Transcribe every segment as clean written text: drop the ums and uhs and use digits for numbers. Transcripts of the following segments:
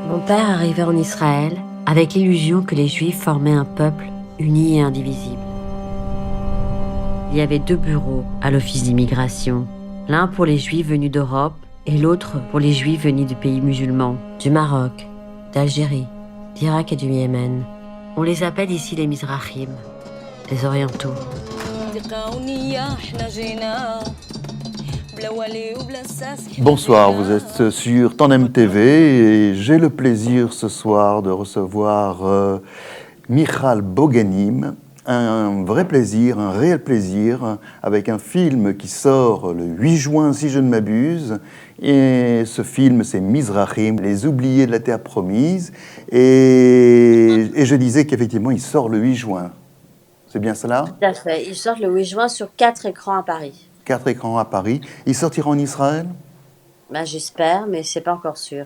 Mon père arrivait en Israël avec l'illusion que les Juifs formaient un peuple uni et indivisible. Il y avait 2 bureaux à l'office d'immigration, l'un pour les Juifs venus d'Europe et l'autre pour les Juifs venus du pays musulmans, du Maroc, d'Algérie, d'Irak et du Yémen. On les appelle ici les Mizrahim, les Orientaux. Bonsoir, vous êtes sur Tandem TV et j'ai le plaisir ce soir de recevoir Michal Boganim. Un vrai plaisir, un réel plaisir, avec un film qui sort le 8 juin si je ne m'abuse. Et ce film, c'est Mizrahim, les oubliés de la terre promise. Et je disais qu'effectivement, il sort le 8 juin. C'est bien cela? Tout à fait. Ils sortent le 8 juin sur 4 écrans à Paris. 4 écrans à Paris. Il sortira en Israël? Ben, j'espère, mais c'est pas encore sûr.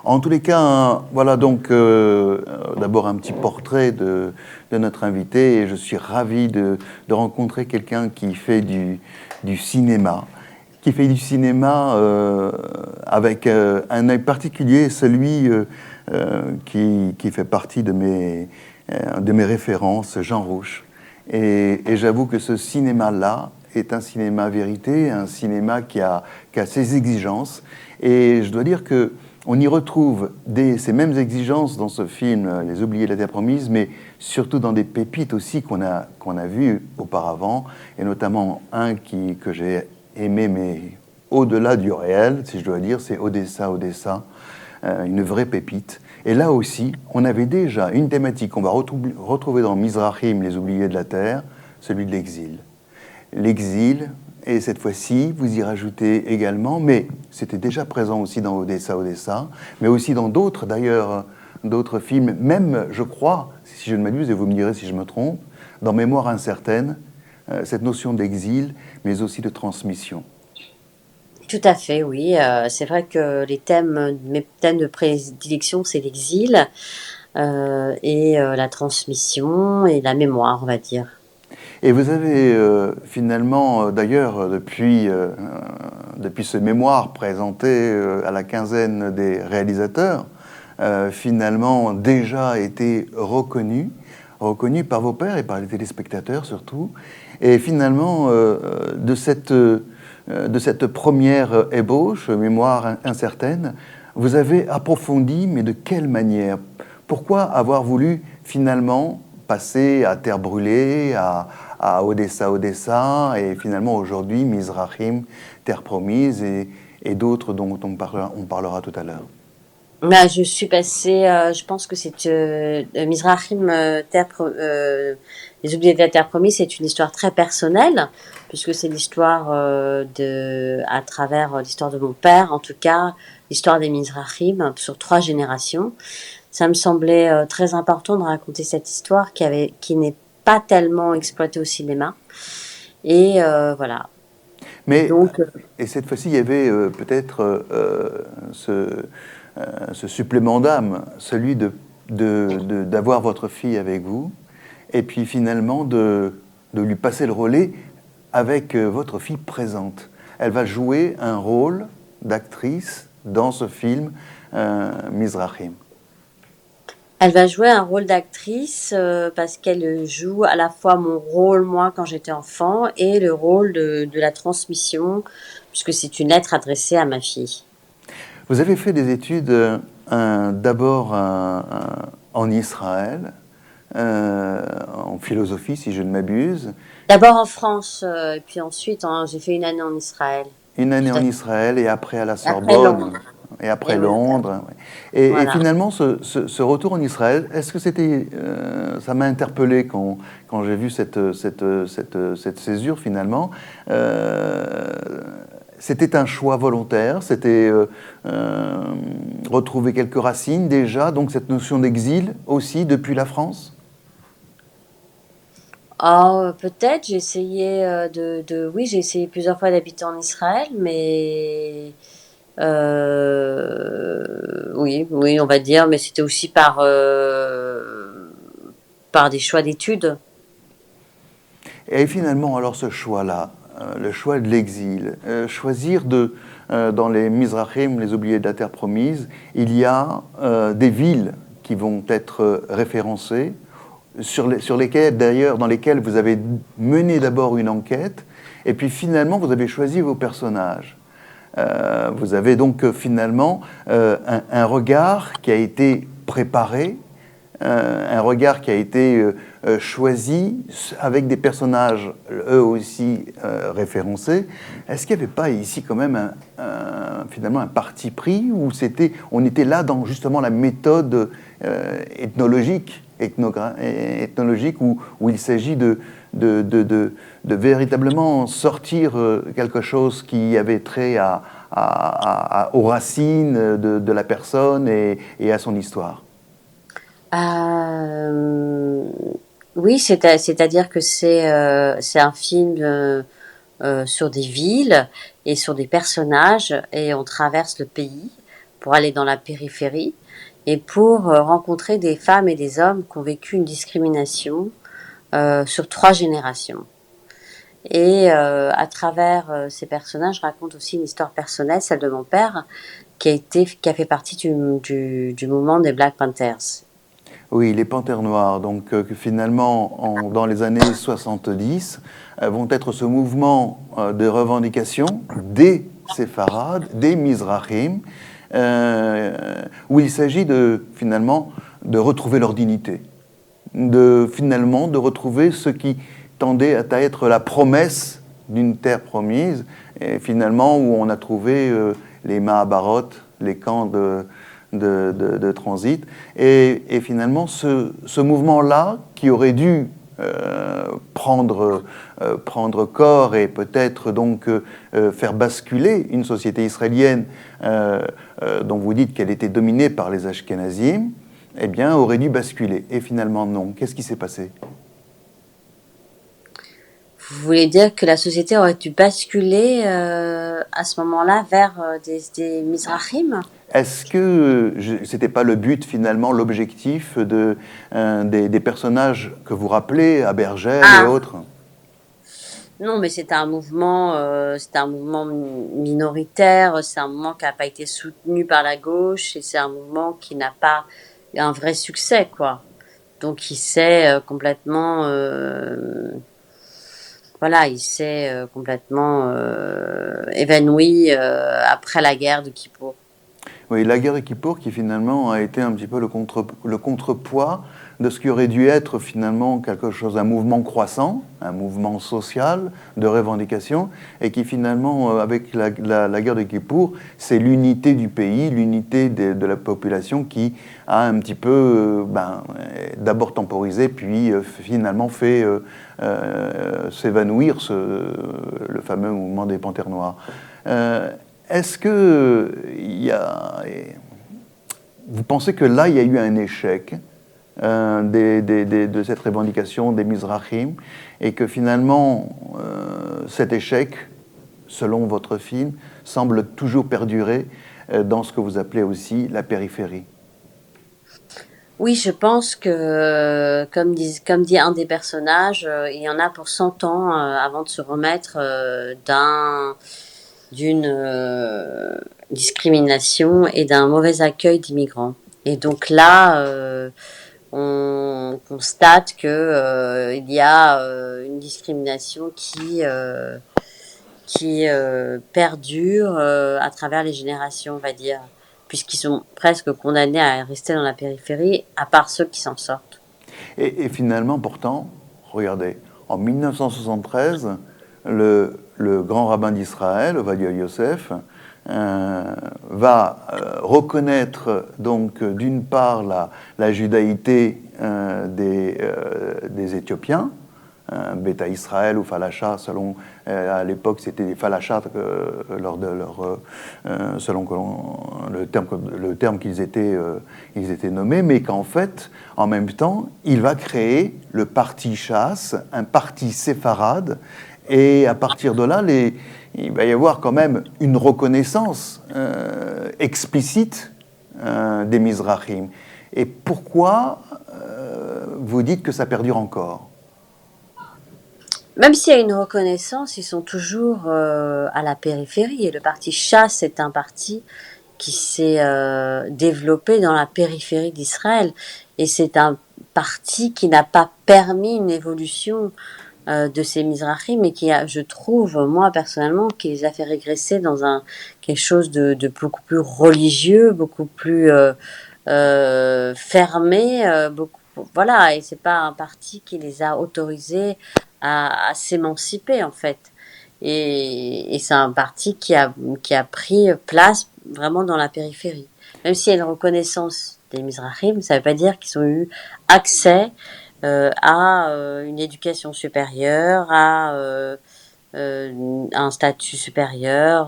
En tous les cas, voilà donc d'abord un petit portrait de notre invité, et je suis ravi de rencontrer quelqu'un qui fait du cinéma, avec un œil particulier, celui qui fait partie de mes références, Jean Rouch. Et j'avoue que ce cinéma-là est un cinéma vérité, un cinéma qui a ses exigences, et je dois dire que on y retrouve ces mêmes exigences dans ce film, Les Oubliés de la Terre Promise, mais surtout dans des pépites aussi qu'on a vues auparavant, et notamment un que j'ai aimé, mais au-delà du réel, si je dois dire, c'est Odessa, une vraie pépite. Et là aussi, on avait déjà une thématique qu'on va retrouver dans Mizrahim, Les Oubliés de la Terre, celui de l'exil. L'exil, et cette fois-ci, vous y rajoutez également, mais c'était déjà présent aussi dans Odessa, mais aussi dans d'autres, d'ailleurs, d'autres films, même, je crois, si je ne m'abuse, et vous me direz si je me trompe, dans Mémoire incertaine, cette notion d'exil, mais aussi de transmission. Tout à fait, oui. C'est vrai que mes thèmes de prédilection, c'est l'exil et la transmission et la mémoire, on va dire. Et vous avez finalement, d'ailleurs, depuis ce mémoire présenté à la quinzaine des réalisateurs, finalement déjà été reconnu par vos pairs et par les téléspectateurs surtout. Et finalement, de cette première ébauche, mémoire incertaine, vous avez approfondi, mais de quelle manière? Pourquoi avoir voulu finalement passer à Terre brûlée, à Odessa, et finalement aujourd'hui Mizrahim, Terre promise, et d'autres dont on parlera tout à l'heure? Ben, je suis passée, je pense que c'est Mizrahim, Les Oubliés de la Terre Promise, c'est une histoire très personnelle, puisque c'est l'histoire à travers l'histoire de mon père, en tout cas, l'histoire des Mizrahim sur 3 générations. Ça me semblait très important de raconter cette histoire qui n'est pas tellement exploitée au cinéma. Et voilà. Mais, Donc, et cette fois-ci, il y avait peut-être ce supplément d'âme, celui d'avoir votre fille avec vous, et puis finalement de lui passer le relais avec votre fille présente. Elle va jouer un rôle d'actrice dans ce film Mizrahim. elle va jouer un rôle d'actrice parce qu'elle joue à la fois mon rôle, moi, quand j'étais enfant, et le rôle de la transmission, puisque c'est une lettre adressée à ma fille. Vous avez fait des études d'abord en Israël, en philosophie, si je ne m'abuse. D'abord en France, et puis ensuite, j'ai fait une année en Israël. Une année Tout à en fait. Israël, et après à la Après Sorbonne, Londres. et après Et oui, Londres. Ouais. Et voilà. finalement, ce retour en Israël, est-ce que c'était... ça m'a interpellé quand j'ai vu cette césure, finalement. C'était un choix volontaire, c'était retrouver quelques racines déjà, donc cette notion d'exil aussi depuis la France? Ah, peut-être, j'ai essayé oui, j'ai essayé plusieurs fois d'habiter en Israël, mais oui, oui, on va dire, mais c'était aussi par des choix d'études. Et finalement, alors ce choix-là, le choix de l'exil. Choisir dans les Mizrahim, les oubliés de la terre promise, il y a des villes qui vont être référencées, sur lesquelles, d'ailleurs, dans lesquelles vous avez mené d'abord une enquête, et puis finalement vous avez choisi vos personnages. Vous avez donc finalement un regard qui a été préparé, un regard qui a été choisi avec des personnages eux aussi référencés. Est-ce qu'il n'y avait pas ici quand même finalement un parti pris où on était là dans justement la méthode ethnologique où il s'agit de véritablement sortir quelque chose qui avait trait aux racines de la personne et à son histoire? Oui, c'est-à-dire que c'est un film sur des villes et sur des personnages, et on traverse le pays pour aller dans la périphérie et pour rencontrer des femmes et des hommes qui ont vécu une discrimination sur 3 générations. Et à travers ces personnages, je raconte aussi une histoire personnelle, celle de mon père, qui a fait partie du mouvement des Black Panthers. Oui, les Panthères Noires, donc que finalement, dans les années 70, vont être ce mouvement de revendication des séfarades, des Mizrahim, où il s'agit finalement de retrouver leur dignité, finalement de retrouver ce qui tendait à être la promesse d'une terre promise, et finalement où on a trouvé les Mahabharot, les camps de transit, et finalement ce mouvement-là qui aurait dû prendre corps et peut-être donc faire basculer une société israélienne dont vous dites qu'elle était dominée par les Ashkénazim, eh bien aurait dû basculer. Et finalement non. Qu'est-ce qui s'est passé? Vous voulez dire que la société aurait dû basculer à ce moment-là vers des Mizrahim? Est-ce que c'était pas le but finalement, l'objectif des personnages que vous rappelez, à Bergère et autres? Non, mais c'était un mouvement minoritaire, c'est un mouvement qui n'a pas été soutenu par la gauche, et c'est un mouvement qui n'a pas un vrai succès, quoi. Donc il s'est complètement évanoui après la guerre de Kippour. Oui, la guerre de Kippour qui finalement a été un petit peu le contrepoids de ce qui aurait dû être finalement quelque chose, un mouvement croissant, un mouvement social de revendication, et qui finalement, avec la guerre de Kippour, c'est l'unité du pays, l'unité de la population qui a un petit peu d'abord temporisé, puis finalement fait s'évanouir le fameux mouvement des Panthères Noires. Est-ce que vous pensez que là, il y a eu un échec de cette revendication des Mizrahim, et que finalement, cet échec, selon votre film, semble toujours perdurer dans ce que vous appelez aussi la périphérie? Oui, je pense que, comme dit un des personnages, il y en a pour 100 ans avant de se remettre d'une discrimination et d'un mauvais accueil d'immigrants. Et donc là, on constate que il y a une discrimination qui perdure à travers les générations, on va dire, puisqu'ils sont presque condamnés à rester dans la périphérie, à part ceux qui s'en sortent. Et finalement, pourtant, regardez, en 1973, le grand rabbin d'Israël, Ovadia Yosef, va reconnaître donc d'une part la judaïté des Éthiopiens, Beta Israël ou Falacha, selon à l'époque c'était des Falachas selon le terme qu'ils étaient nommés, mais qu'en fait, en même temps, il va créer le parti Chasse, un parti séfarade, et à partir de là, il va y avoir quand même une reconnaissance explicite des Mizrahim. Et pourquoi vous dites que ça perdure encore? Même s'il y a une reconnaissance, ils sont toujours à la périphérie. Et le parti Chasse est un parti qui s'est développé dans la périphérie d'Israël. Et c'est un parti qui n'a pas permis une évolution de ces Mizrahim, mais qui a, je trouve, moi personnellement, qui les a fait régresser dans quelque chose de beaucoup plus religieux, beaucoup plus fermé, voilà, et c'est pas un parti qui les a autorisés à s'émanciper en fait. Et c'est un parti qui a pris place vraiment dans la périphérie. Même s'il y a une reconnaissance des Mizrahim, ça ne veut pas dire qu'ils ont eu accès à une éducation supérieure, un statut supérieur,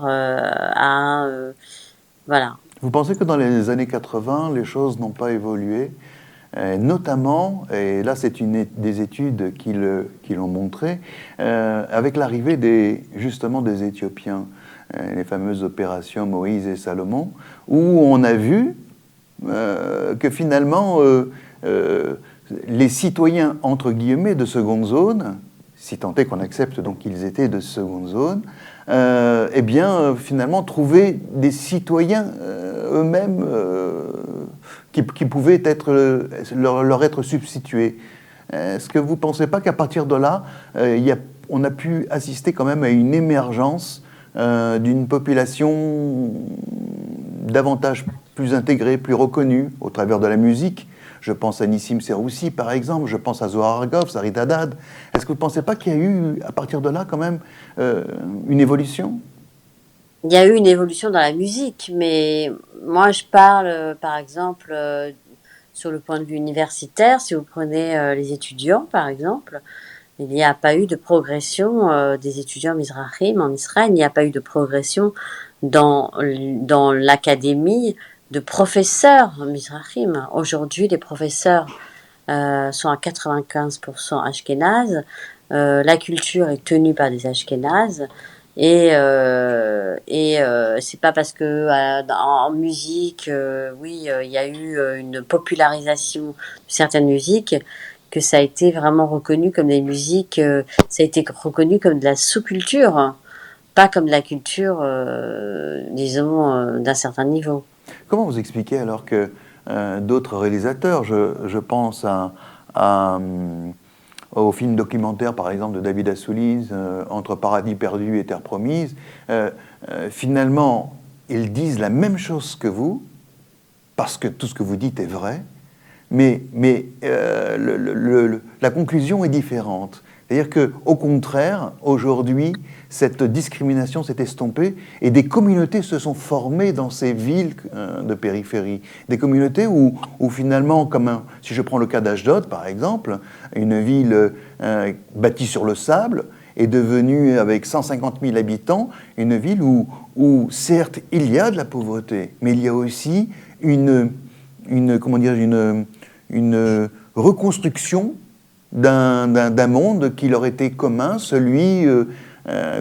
voilà. Vous pensez que dans les années 80, les choses n'ont pas évolué, notamment, et là c'est des études qui l'ont montré, avec l'arrivée justement des Éthiopiens, les fameuses opérations Moïse et Salomon, où on a vu que finalement les citoyens entre guillemets de seconde zone, si tant est qu'on accepte donc qu'ils étaient de seconde zone, eh bien, finalement, trouver des citoyens eux-mêmes qui pouvaient leur être substitués. Est-ce que vous ne pensez pas qu'à partir de là, on a pu assister quand même à une émergence d'une population davantage plus intégrée, plus reconnue au travers de la musique? Je pense à Nissim Seroussi, par exemple, je pense à Zohar Argov, Sarit Haddad. Est-ce que vous ne pensez pas qu'il y a eu, à partir de là, quand même, une évolution? Il y a eu une évolution dans la musique, mais moi je parle, par exemple, sur le point de vue universitaire. Si vous prenez les étudiants, par exemple, il n'y a pas eu de progression des étudiants Mizrahim en Israël. Il n'y a pas eu de progression dans l'académie de professeurs Mizrahim. Aujourd'hui, les professeurs sont à 95% ashkénazes. La culture est tenue par des ashkénazes. C'est pas parce que en musique, oui, il y a eu une popularisation de certaines musiques que ça a été vraiment reconnu comme des musiques, ça a été reconnu comme de la sous-culture, pas comme de la culture, disons, d'un certain niveau. Comment vous expliquez alors que d'autres réalisateurs, je pense au film documentaire, par exemple, de David Assouline, Entre paradis perdu et terre promise, finalement, ils disent la même chose que vous, parce que tout ce que vous dites est vrai, mais la conclusion est différente. C'est-à-dire qu'au contraire, aujourd'hui, cette discrimination s'est estompée et des communautés se sont formées dans ces villes de périphérie. Des communautés où finalement, si je prends le cas d'Ashdod, par exemple, une ville bâtie sur le sable, est devenue, avec 150 000 habitants, une ville où certes, il y a de la pauvreté, mais il y a aussi une reconstruction d'un monde qui leur était commun, celui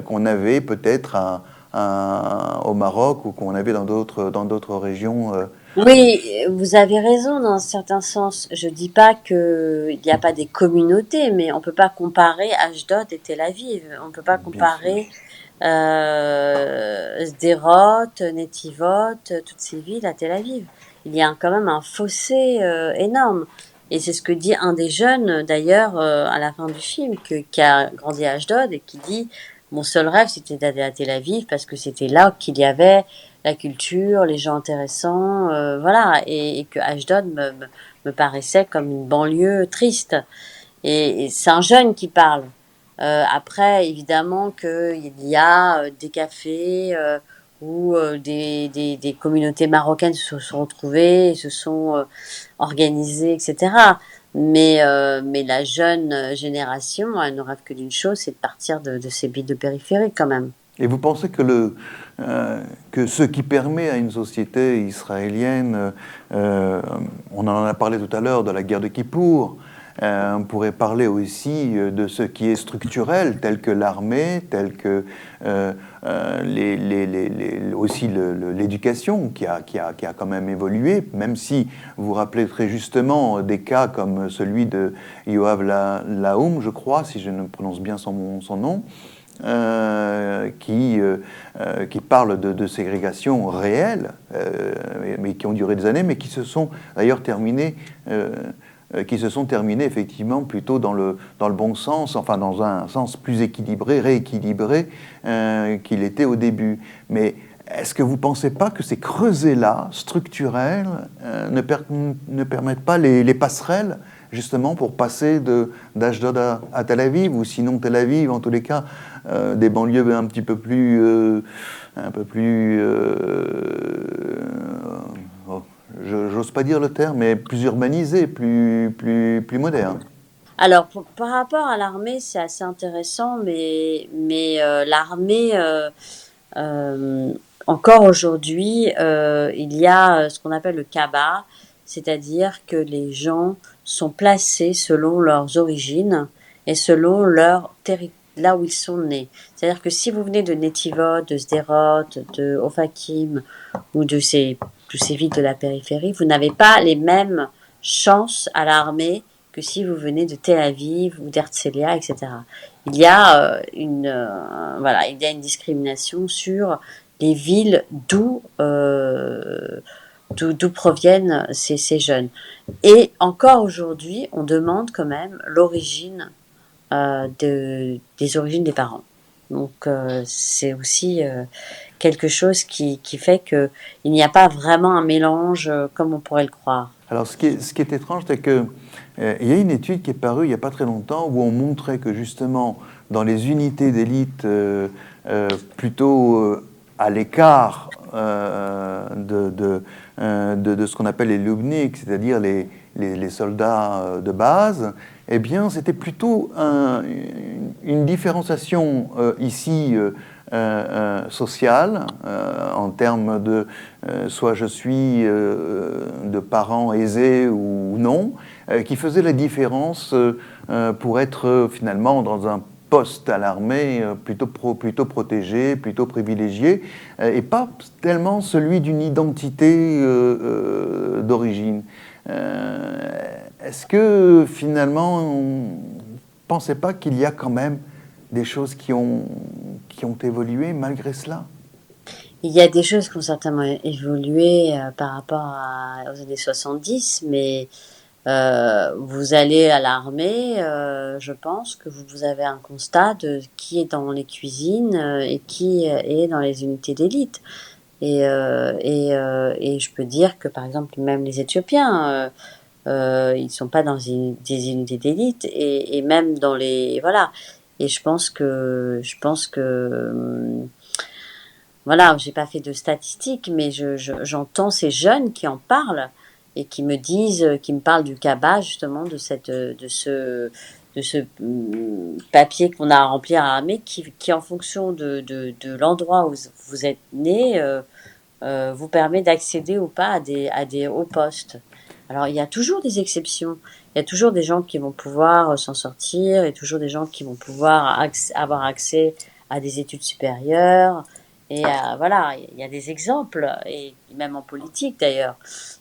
qu'on avait peut-être au Maroc ou qu'on avait dans d'autres régions. Oui, vous avez raison dans un certain sens. Je dis pas qu'il n'y a pas des communautés, mais on peut pas comparer Ashdod et Tel Aviv. On peut pas Bien sûr. comparer Sderot, Netivot, toutes ces villes à Tel Aviv. Il y a quand même un fossé énorme. Et c'est ce que dit un des jeunes, d'ailleurs, à la fin du film, qui a grandi à Ashdod et qui dit, mon seul rêve, c'était d'aller à Tel Aviv parce que c'était là qu'il y avait la culture, les gens intéressants, voilà, et que Ashdod me paraissait comme une banlieue triste. Et c'est un jeune qui parle. Après, évidemment qu'il y a des cafés où des communautés marocaines se sont retrouvées, se sont organisées, etc. Mais la jeune génération, elle ne rêve que d'une chose, c'est de partir de ces villes de périphérie quand même. Et vous pensez que ce qui permet à une société israélienne, on en a parlé tout à l'heure de la guerre de Kippour, On pourrait parler aussi de ce qui est structurel, tel que l'armée, tel que aussi l'éducation qui a quand même évolué, même si vous vous rappelez très justement des cas comme celui de Yoav Laoum, je crois, si je ne prononce bien son nom, qui parlent de ségrégation réelle, mais qui ont duré des années, mais qui se sont d'ailleurs terminées effectivement plutôt dans le bon sens, enfin dans un sens plus équilibré, rééquilibré qu'il était au début. Mais est-ce que vous ne pensez pas que ces creusets-là, structurels, ne permettent pas les passerelles justement pour passer d'Ashdod à Tel Aviv, ou sinon Tel Aviv, en tous les cas, des banlieues un petit peu plus... j'ose pas dire le terme, mais plus urbanisées, plus modernes. Alors, par rapport à l'armée, c'est assez intéressant, mais l'armée, encore aujourd'hui, il y a ce qu'on appelle le Kaba, c'est-à-dire que les gens sont placés selon leurs origines et selon leur territoire, là où ils sont nés. C'est-à-dire que si vous venez de Netivot, de Sderot, de Ofakim ou de tous ces villes de la périphérie, vous n'avez pas les mêmes chances à l'armée que si vous venez de Tel Aviv ou d'Herzliya, etc. Il y a il y a une discrimination sur les villes d'où proviennent ces jeunes. Et encore aujourd'hui, on demande quand même l'origine des origines des parents. Donc c'est aussi quelque chose qui fait qu'il n'y a pas vraiment un mélange comme on pourrait le croire. Alors ce qui est étrange, c'est qu'il y a une étude qui est parue il n'y a pas très longtemps où on montrait que justement dans les unités d'élite plutôt à l'écart de ce qu'on appelle les Lubniks, c'est-à-dire les soldats de base, eh bien c'était plutôt une différenciation ici sociale, en termes de soit je suis de parents aisés ou non, qui faisait la différence pour être finalement dans un poste à l'armée plutôt protégé, plutôt privilégié, et pas tellement celui d'une identité d'origine. Est-ce que finalement on ne pensait pas qu'il y a quand même des choses qui ont évolué malgré cela? Il y a des choses qui ont certainement évolué par rapport aux années 70, mais vous allez à l'armée, je pense que vous avez un constat de qui est dans les cuisines et qui est dans les unités d'élite. Et je peux dire que, par exemple, même les Éthiopiens, ils ne sont pas dans des unités d'élite, et même dans les... Voilà. Et je pense que voilà, j'ai pas fait de statistiques, mais j'entends ces jeunes qui en parlent et qui me disent, qui me parlent du Kaba, justement, de ce papier qu'on a à remplir à Amé, qui en fonction de l'endroit où vous êtes né, vous permet d'accéder ou pas à des hauts postes. Alors, il y a toujours des exceptions. Il y a toujours des gens qui vont pouvoir s'en sortir, et toujours des gens qui vont pouvoir avoir accès à des études supérieures. Et voilà, il y a des exemples, et même en politique d'ailleurs.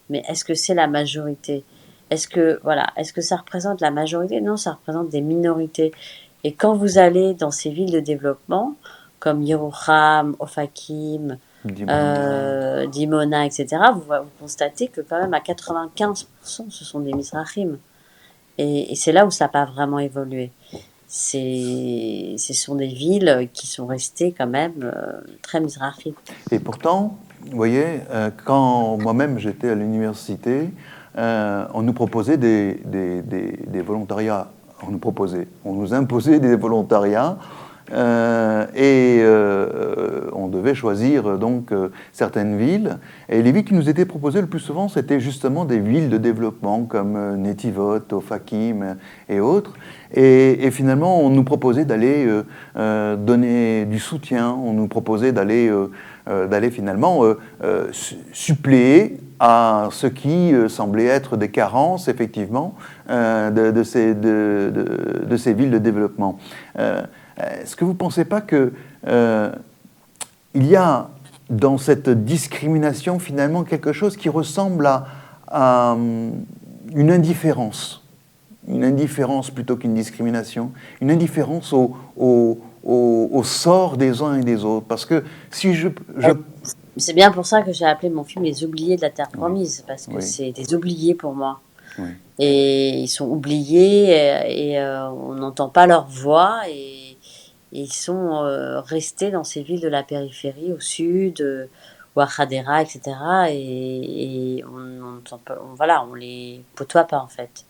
Mais est-ce que c'est la majorité? Est-ce que ça représente la majorité? Non, ça représente des minorités. Et quand vous allez dans ces villes de développement, comme Yerouham, Ofakim, Dimona, etc., vous constatez que quand même à 95%, ce sont des Mizrahim. Et c'est là où ça n'a pas vraiment évolué. Ce sont des villes qui sont restées quand même très mizrahites. Et pourtant, vous voyez, quand moi-même j'étais à l'université, on nous proposait des volontariats. On nous imposait des volontariats. On devait choisir donc certaines villes, et les villes qui nous étaient proposées le plus souvent, c'était justement des villes de développement comme Netivot, Ofakim et autres, et finalement on nous proposait d'aller donner du soutien, on nous proposait d'aller d'aller finalement suppléer à ce qui semblait être des carences, effectivement, de ces villes de développement. Est-ce que vous ne pensez pas qu'il y a dans cette discrimination finalement quelque chose qui ressemble à une indifférence plutôt qu'une discrimination, une indifférence au sort des uns et des autres? Parce que si C'est bien pour ça que j'ai appelé mon film Les Oubliés de la Terre Promise, parce que c'est des oubliés pour moi. Oui. Et ils sont oubliés et on n'entend pas leur voix et ils sont restés dans ces villes de la périphérie au sud, ou à Khadera, etc. Et on les côtoie pas en fait.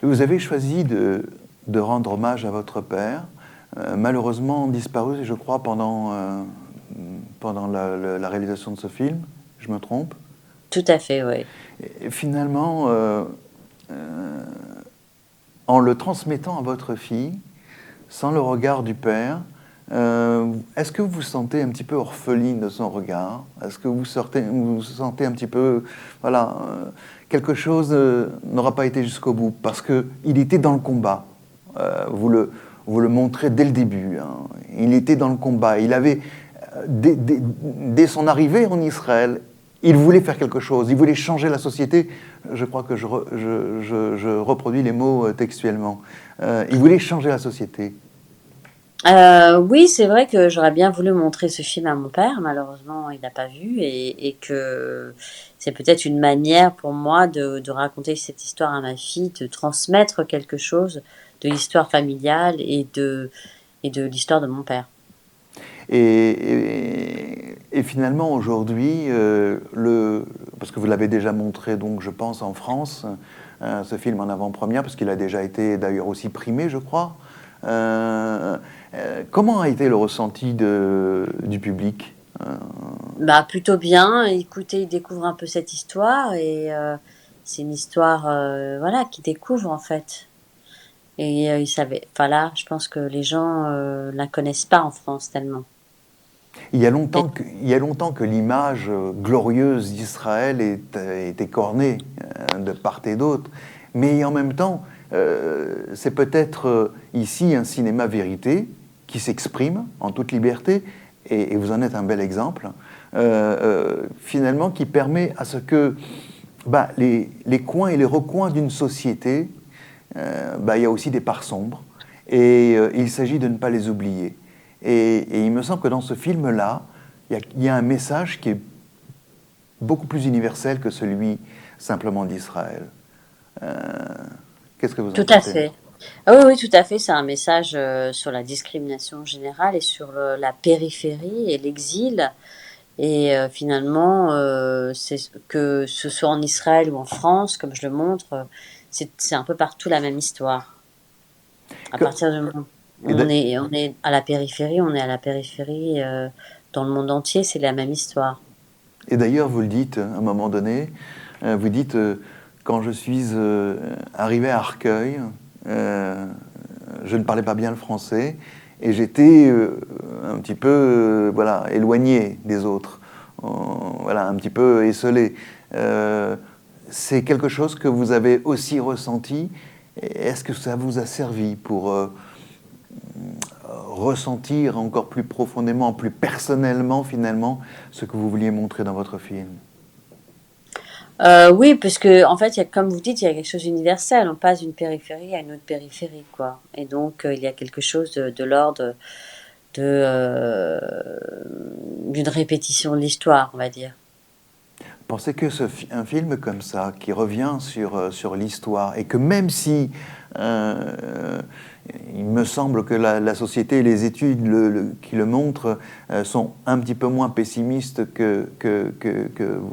Vous avez choisi de rendre hommage à votre père, malheureusement disparu, je crois, pendant la réalisation de ce film. Je me trompe? Tout à fait, oui. Et finalement, en le transmettant à votre fille, sans le regard du père, est-ce que vous vous sentez un petit peu orpheline de son regard? Est-ce que vous vous sentez un petit peu, voilà, quelque chose n'aura pas été jusqu'au bout parce qu'il était dans le combat. Vous le montrez dès le début. Hein. Il était dans le combat. Il avait, dès son arrivée en Israël, il voulait faire quelque chose. Il voulait changer la société. Je crois que je reproduis les mots textuellement. Il voulait changer la société. Oui, c'est vrai que j'aurais bien voulu montrer ce film à mon père. Malheureusement, il n'a pas vu et que c'est peut-être une manière pour moi de raconter cette histoire à ma fille, de transmettre quelque chose de l'histoire familiale et de l'histoire de mon père. Et finalement, aujourd'hui, parce que vous l'avez déjà montré, donc, je pense, en France, ce film en avant-première, parce qu'il a déjà été d'ailleurs aussi primé, je crois. Comment a été le ressenti du public? Plutôt bien. Écoutez, ils découvrent un peu cette histoire et c'est une histoire qui découvre en fait. Et ils savaient. Enfin là, je pense que les gens la connaissent pas en France tellement. Il y a longtemps que l'image glorieuse d'Israël est écornée de part et d'autre, mais en même temps, c'est peut-être ici un cinéma vérité qui s'exprime en toute liberté, et vous en êtes un bel exemple, finalement, qui permet à ce que les coins et les recoins d'une société, il y a aussi des parts sombres, et il s'agit de ne pas les oublier. Et il me semble que dans ce film-là, il y a un message qui est beaucoup plus universel que celui simplement d'Israël. Qu'est-ce que vous en pensez? Tout à fait. Ah oui, tout à fait. C'est un message sur la discrimination générale et sur la périphérie et l'exil. Et finalement, c'est que ce soit en Israël ou en France, comme je le montre, c'est un peu partout la même histoire. À partir du moment où on est à la périphérie, on est à la périphérie dans le monde entier, c'est la même histoire. Et d'ailleurs, vous le dites à un moment donné, vous dites, quand je suis arrivé à Arcueil, je ne parlais pas bien le français, et j'étais un petit peu éloigné des autres, un petit peu esseulé. C'est quelque chose que vous avez aussi ressenti. Est-ce que ça vous a servi pour ressentir encore plus profondément, plus personnellement finalement, ce que vous vouliez montrer dans votre film? Oui, parce que en fait, comme vous dites, il y a quelque chose d'universel. On passe d'une périphérie à une autre périphérie, quoi. Et donc, il y a quelque chose de l'ordre d'une répétition de l'histoire, on va dire. Pensez que un film comme ça, qui revient sur l'histoire, et que même si il me semble que la société et les études qui le montrent sont un petit peu moins pessimistes que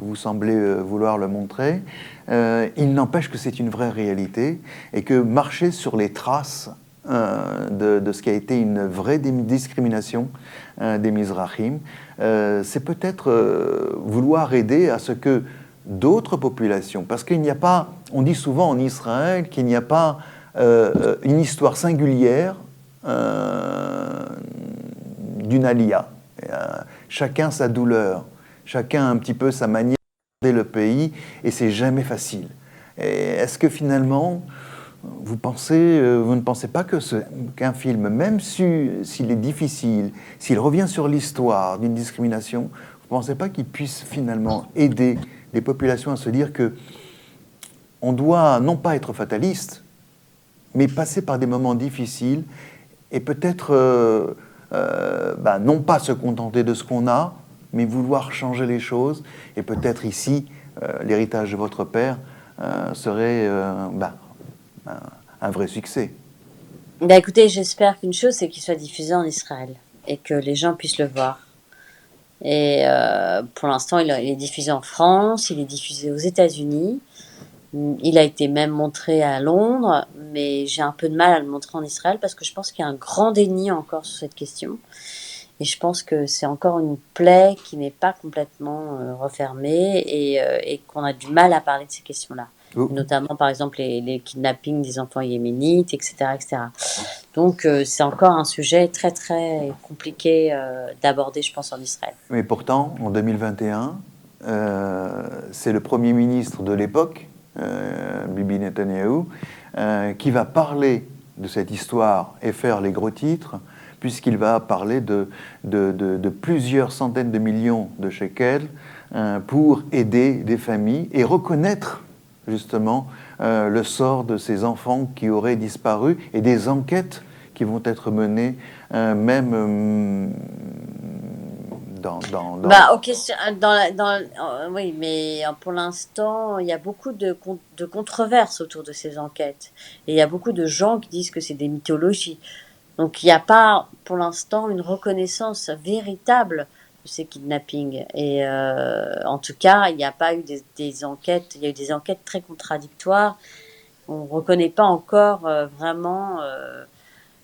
vous semblez vouloir le montrer, il n'empêche que c'est une vraie réalité, et que marcher sur les traces de ce qui a été une vraie discrimination des Mizrahim, c'est peut-être vouloir aider à ce que d'autres populations, parce qu'il n'y a pas, on dit souvent en Israël qu'il n'y a pas une histoire singulière d'une aliyah. chacun sa douleur, chacun un petit peu sa manière de le pays, et c'est jamais facile. Est-ce que finalement, vous ne pensez pas qu'un film, même s'il est difficile, s'il revient sur l'histoire d'une discrimination, vous ne pensez pas qu'il puisse finalement aider les populations à se dire que on doit non pas être fataliste, mais passer par des moments difficiles et peut-être non pas se contenter de ce qu'on a, mais vouloir changer les choses. Et peut-être ici, l'héritage de votre père serait un vrai succès. Écoutez, j'espère qu'une chose, c'est qu'il soit diffusé en Israël et que les gens puissent le voir. Et pour l'instant, il est diffusé en France, il est diffusé aux États-Unis. Il a été même montré à Londres, mais j'ai un peu de mal à le montrer en Israël parce que je pense qu'il y a un grand déni encore sur cette question. Et je pense que c'est encore une plaie qui n'est pas complètement refermée et qu'on a du mal à parler de ces questions-là. Notamment, par exemple, les kidnappings des enfants yéménites, etc. etc. Donc, c'est encore un sujet très, très compliqué d'aborder, je pense, en Israël. Mais pourtant, en 2021, c'est le Premier ministre de l'époque, Bibi Netanyahu, qui va parler de cette histoire et faire les gros titres, puisqu'il va parler de plusieurs centaines de millions de shekels pour aider des familles et reconnaître justement le sort de ces enfants qui auraient disparu et des enquêtes qui vont être menées même oui, mais pour l'instant, il y a beaucoup de controverses autour de ces enquêtes. Et il y a beaucoup de gens qui disent que c'est des mythologies. Donc, il n'y a pas, pour l'instant, une reconnaissance véritable de ces kidnappings. Et en tout cas, il n'y a pas eu des enquêtes. Il y a eu des enquêtes très contradictoires. On ne reconnaît pas encore vraiment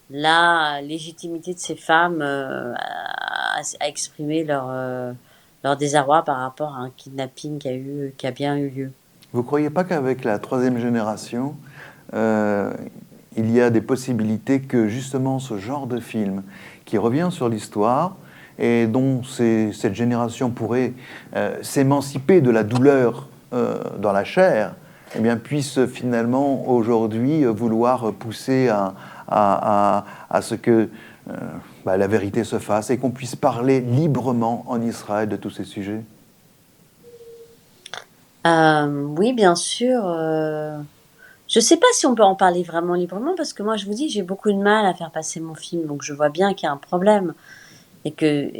la légitimité de ces femmes à exprimer leur désarroi par rapport à un kidnapping qui a bien eu lieu. Vous ne croyez pas qu'avec la troisième génération, il y a des possibilités que justement ce genre de film qui revient sur l'histoire et dont cette génération pourrait s'émanciper de la douleur dans la chair, eh bien, puisse finalement aujourd'hui vouloir pousser à ce que la vérité se fasse et qu'on puisse parler librement en Israël de tous ces sujets? Oui, bien sûr. Je ne sais pas si on peut en parler vraiment librement parce que moi, je vous dis, j'ai beaucoup de mal à faire passer mon film, donc je vois bien qu'il y a un problème et qu'il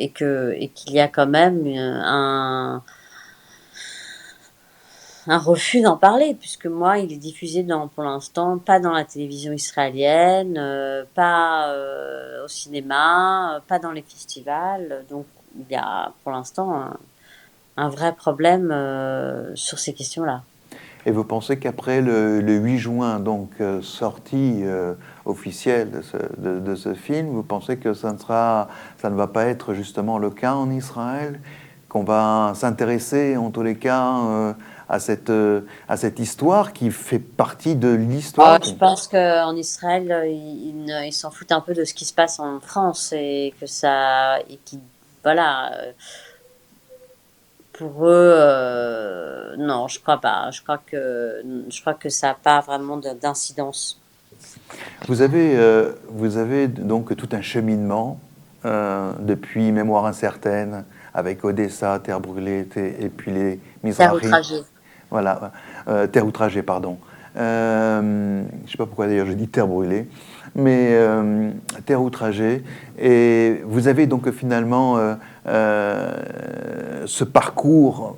y a quand même un refus d'en parler, puisque moi, il est diffusé pour l'instant, pas dans la télévision israélienne, pas au cinéma, pas dans les festivals. Donc, il y a pour l'instant un vrai problème sur ces questions-là. Et vous pensez qu'après le 8 juin, donc sortie officielle de ce film, vous pensez que ça ne va pas être justement le cas en Israël, qu'on va s'intéresser en tous les cas à cette histoire qui fait partie de l'histoire? Je pense qu'en Israël, ils s'en foutent un peu de ce qui se passe en France et voilà. Pour eux, non, je crois pas. Je crois que ça n'a pas vraiment d'incidence. Vous avez donc tout un cheminement depuis Mémoire incertaine, avec Odessa, Terre brûlée, et puis les Mizrahi. Terre outragée. Voilà, Terre outragée, pardon. Je ne sais pas pourquoi d'ailleurs je dis Terre brûlée, mais Terre outragée. Et vous avez donc finalement ce parcours,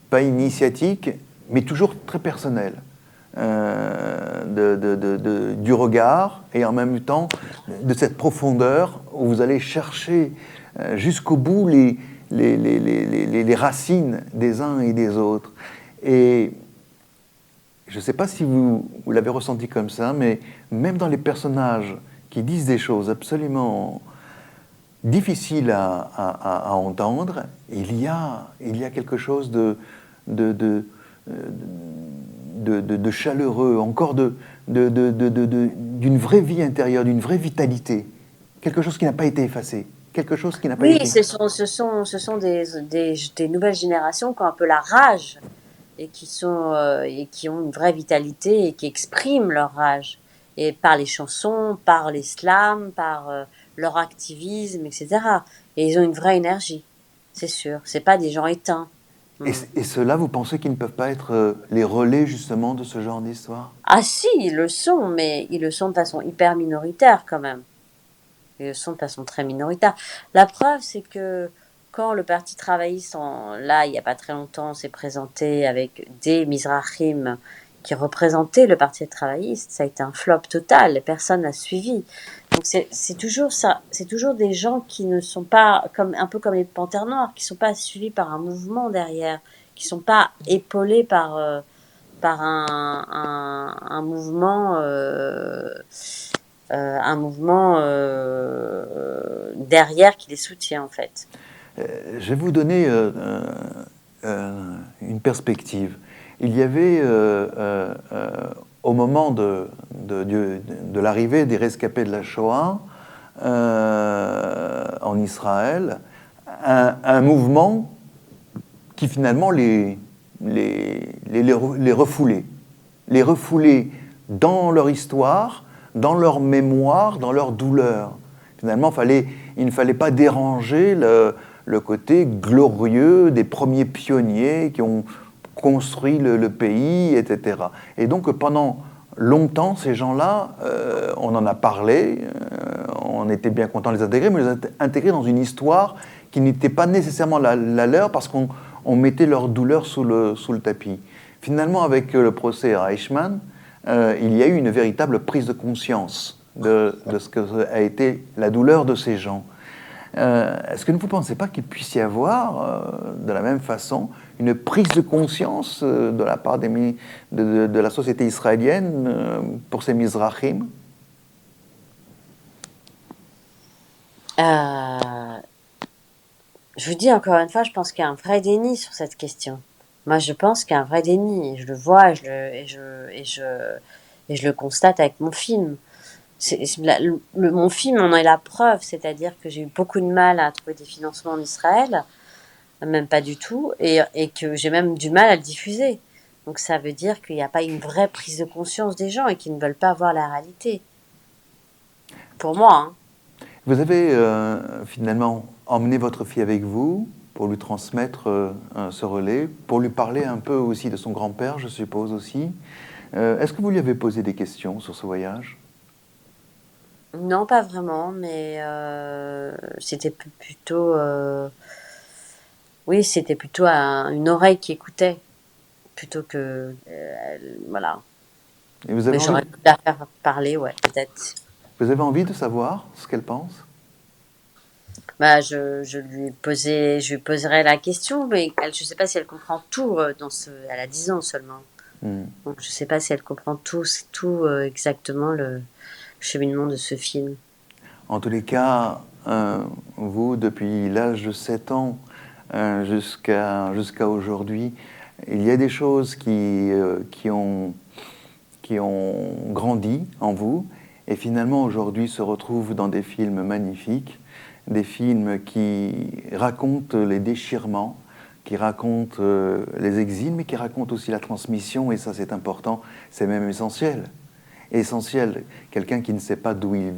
pas initiatique, mais toujours très personnel. Du regard et en même temps de cette profondeur où vous allez chercher jusqu'au bout les racines des uns et des autres. Et je ne sais pas si vous l'avez ressenti comme ça, mais même dans les personnages qui disent des choses absolument difficiles à entendre, il y a quelque chose de chaleureux, encore d'une vraie vie intérieure, d'une vraie vitalité, quelque chose qui n'a pas été effacé, quelque chose qui n'a pas Oui, été. ce sont des nouvelles générations qui ont un peu la rage et qui ont une vraie vitalité et qui expriment leur rage. Et par les chansons, par les slams, par leur activisme, etc. Et ils ont une vraie énergie, c'est sûr. C'est pas des gens éteints. Et, Hmm. et ceux-là, vous pensez qu'ils ne peuvent pas être les relais justement de ce genre d'histoire? Ah si, ils le sont, mais ils le sont de façon hyper minoritaire quand même. Ils le sont de façon très minoritaire. La preuve, c'est que quand le Parti travailliste, là, il n'y a pas très longtemps, s'est présenté avec des Mizrahim qui représentaient le Parti travailliste, ça a été un flop total. Personne n'a suivi. Donc c'est toujours ça. C'est toujours des gens qui ne sont pas, un peu comme les Panthères Noires, qui ne sont pas suivis par un mouvement derrière, qui ne sont pas épaulés par un mouvement, derrière qui les soutient en fait. Je vais vous donner une perspective. Il y avait, au moment de l'arrivée des rescapés de la Shoah en Israël, un mouvement qui finalement les refoulait. Les refoulait dans leur histoire, dans leur mémoire, dans leur douleur. Finalement, il ne fallait pas déranger le côté glorieux des premiers pionniers qui ont construit le pays, etc. Et donc pendant longtemps, ces gens-là, on en a parlé, on était bien content de les intégrer, mais les intégrer dans une histoire qui n'était pas nécessairement la leur parce qu'on mettait leur douleur sous le tapis. Finalement, avec le procès Eichmann, il y a eu une véritable prise de conscience de ce qu'a été la douleur de ces gens. Est-ce que vous ne pensez pas qu'il puisse y avoir, de la même façon, une prise de conscience de la part de la société israélienne pour ces Mizrahim? Je vous dis encore une fois, je pense qu'il y a un vrai déni sur cette question. Moi, je pense qu'il y a un vrai déni. Et je le vois et je le constate avec mon film. Mon film en est la preuve, c'est-à-dire que j'ai eu beaucoup de mal à trouver des financements en Israël, même pas du tout, et que j'ai même du mal à le diffuser. Donc ça veut dire qu'il n'y a pas une vraie prise de conscience des gens et qu'ils ne veulent pas voir la réalité. Pour moi, hein. Vous avez finalement emmené votre fille avec vous pour lui transmettre ce relais, pour lui parler un peu aussi de son grand-père, je suppose aussi. Est-ce que vous lui avez posé des questions sur ce voyage? Non, pas vraiment, mais c'était plutôt... oui, c'était plutôt une oreille qui écoutait, plutôt que... voilà. Et vous avez Mais envie, j'aurais pu la faire parler, ouais, peut-être. vous avez envie de savoir ce qu'elle pense? Bah, je lui poserai la question, mais je sais pas si elle comprend tout elle a 10 ans seulement. Donc je sais pas si elle comprend tout exactement le cheminement de ce film. En tous les cas, vous, depuis l'âge de 7 ans jusqu'à aujourd'hui, il y a des choses qui ont grandi en vous et finalement aujourd'hui se retrouvent dans des films magnifiques, des films qui racontent les déchirements, qui racontent les exils, mais qui racontent aussi la transmission, et ça c'est important, c'est même essentiel. Essentiel, quelqu'un qui ne sait pas d'où il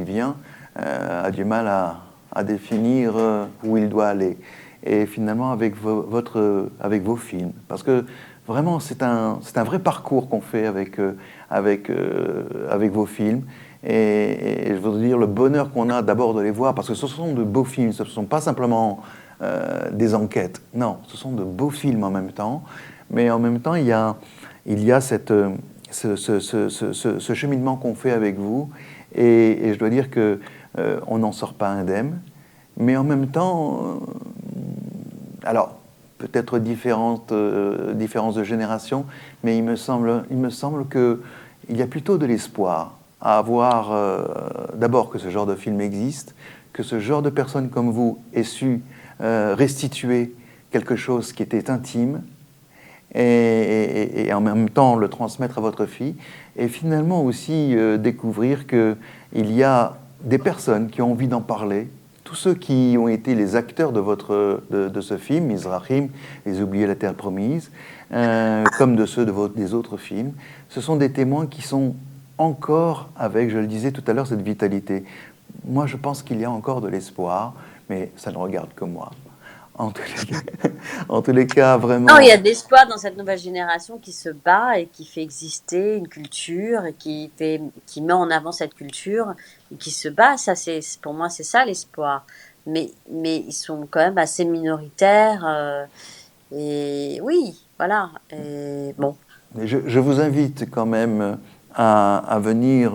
vient a du mal à définir où il doit aller. Et finalement avec vos films, parce que vraiment c'est un vrai parcours qu'on fait avec vos films. Et je veux dire le bonheur qu'on a d'abord de les voir, parce que ce sont de beaux films, ce ne sont pas simplement des enquêtes. Non, ce sont de beaux films en même temps. Mais en même temps, il y a ce cheminement qu'on fait avec vous. Et je dois dire que on n'en sort pas indemne. Mais en même temps, alors peut-être différences de génération, mais il me semble qu'il y a plutôt de l'espoir à avoir d'abord que ce genre de film existe, que ce genre de personnes comme vous aient su restituer quelque chose qui était intime et en même temps le transmettre à votre fille, et finalement aussi découvrir qu'il y a des personnes qui ont envie d'en parler, tous ceux qui ont été les acteurs de ce film, Mizrahim, Les Oubliés de la Terre Promise, comme de ceux des autres films, ce sont des témoins qui sont encore avec, je le disais tout à l'heure, cette vitalité. Moi, je pense qu'il y a encore de l'espoir, mais ça ne regarde que moi. En tous les cas, vraiment... Non, il y a de l'espoir dans cette nouvelle génération qui se bat et qui fait exister une culture et qui met en avant cette culture et qui se bat. Ça, pour moi, c'est ça l'espoir. Mais ils sont quand même assez minoritaires. Et oui, voilà. Et bon. Je vous invite quand même à venir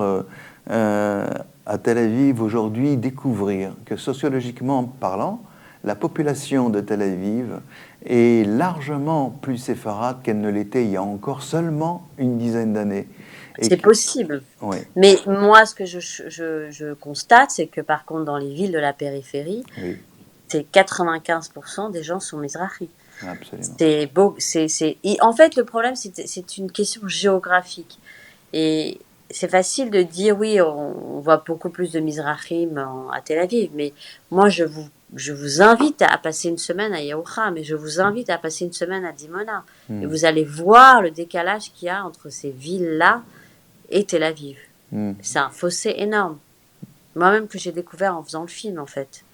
à Tel Aviv aujourd'hui découvrir que sociologiquement parlant, la population de Tel Aviv est largement plus séfarade qu'elle ne l'était il y a encore seulement une dizaine d'années. C'est possible. Oui. Mais moi, ce que je constate, c'est que par contre, dans les villes de la périphérie, Oui. c'est 95% des gens sont mizrahis. Absolument. C'est beau. En fait, le problème, c'est une question géographique. Et c'est facile de dire, oui, on voit beaucoup plus de mizrahim à Tel Aviv, mais moi, je vous invite à passer une semaine à Yerouham, mais je vous invite à passer une semaine à Dimona. Et vous allez voir le décalage qu'il y a entre ces villes-là et Tel Aviv. C'est un fossé énorme. Moi-même que j'ai découvert en faisant le film, en fait.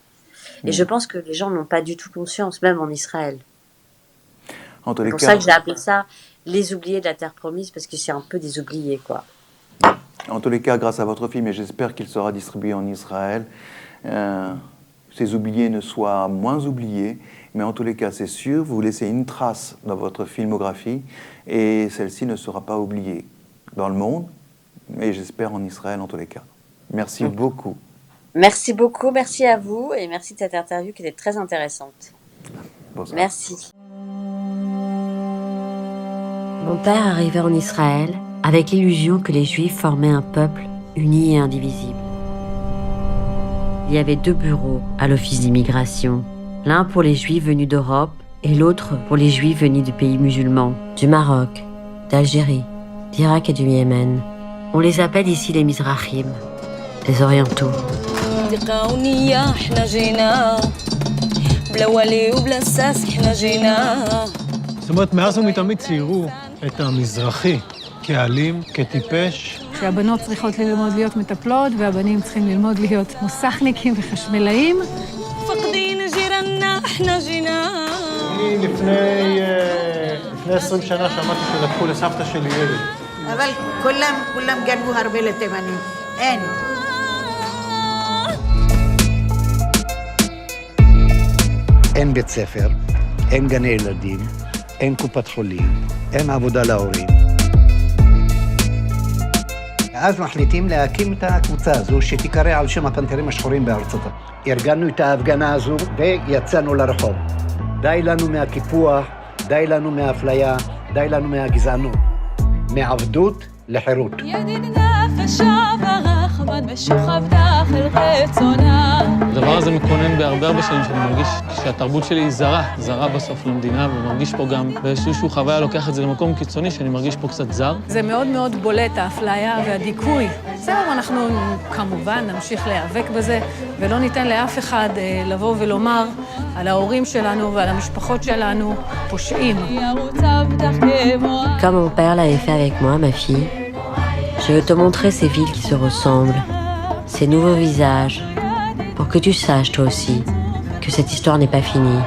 Et je pense que les gens n'ont pas du tout conscience, même en Israël. C'est pour ça que j'ai appelé ça Les Oubliés de la Terre Promise, parce que c'est un peu des oubliés, quoi. En tous les cas, grâce à votre film, et j'espère qu'il sera distribué en Israël, ces oubliés ne soient moins oubliés, mais en tous les cas, c'est sûr, vous laissez une trace dans votre filmographie, et celle-ci ne sera pas oubliée dans le monde, mais j'espère en Israël en tous les cas. Merci beaucoup. Merci beaucoup, merci à vous, et merci de cette interview qui était très intéressante. Bonsoir. Merci. Mon père arrivait en Israël avec l'illusion que les Juifs formaient un peuple uni et indivisible. Il y avait 2 bureaux à l'office d'immigration, l'un pour les Juifs venus d'Europe et l'autre pour les Juifs venus du pays musulmans, du Maroc, d'Algérie, d'Irak et du Yémen. On les appelle ici les Mizrahim, les Orientaux. זאת אומרת, מאז ומתמיד ציירו את המזרחי כאלים, כטיפש. שהבנות צריכות ללמוד להיות מטפלות, והבנים צריכים ללמוד להיות מוסכניקים וחשמלאים. אני לפני 20 שנה שמעתי שלקחו לסבתא שלי ילד. אבל כולם גנבו הרבה לתימנים. אין. אין בית ספר, אין גני ילדים, אין קופת חולים, אין עבודה להורים. אז מחליטים להקים את הקבוצה הזו שתיקרא על שם הפנתרים השחורים בארצות הברית. ארגנו את ההפגנה הזו ויצאנו לרחוב. די לנו מהקיפוח, די לנו מהאפליה, די לנו מהגזענות. מעבדות לחירות. הדבר הזה מקונן בהרבה שנים שאני מרגיש שהתרבות שלי היא זרה בסוף למדינה, ומרגיש פה גם באיזשהו חוויה לוקח את זה למקום קיצוני, שאני מרגיש פה קצת זר. זה מאוד מאוד בולט, האפליה והדיכוי. זהו, אנחנו כמובן נמשיך להיאבק בזה, ולא ניתן לאף אחד לבוא ולומר על ההורים שלנו ועל המשפחות שלנו פושעים. Comme mon père l'avait fait avec moi, ma fille, je veux te montrer ces villes qui se ressemblent, ces nouveaux visages, pour que tu saches toi aussi que cette histoire n'est pas finie.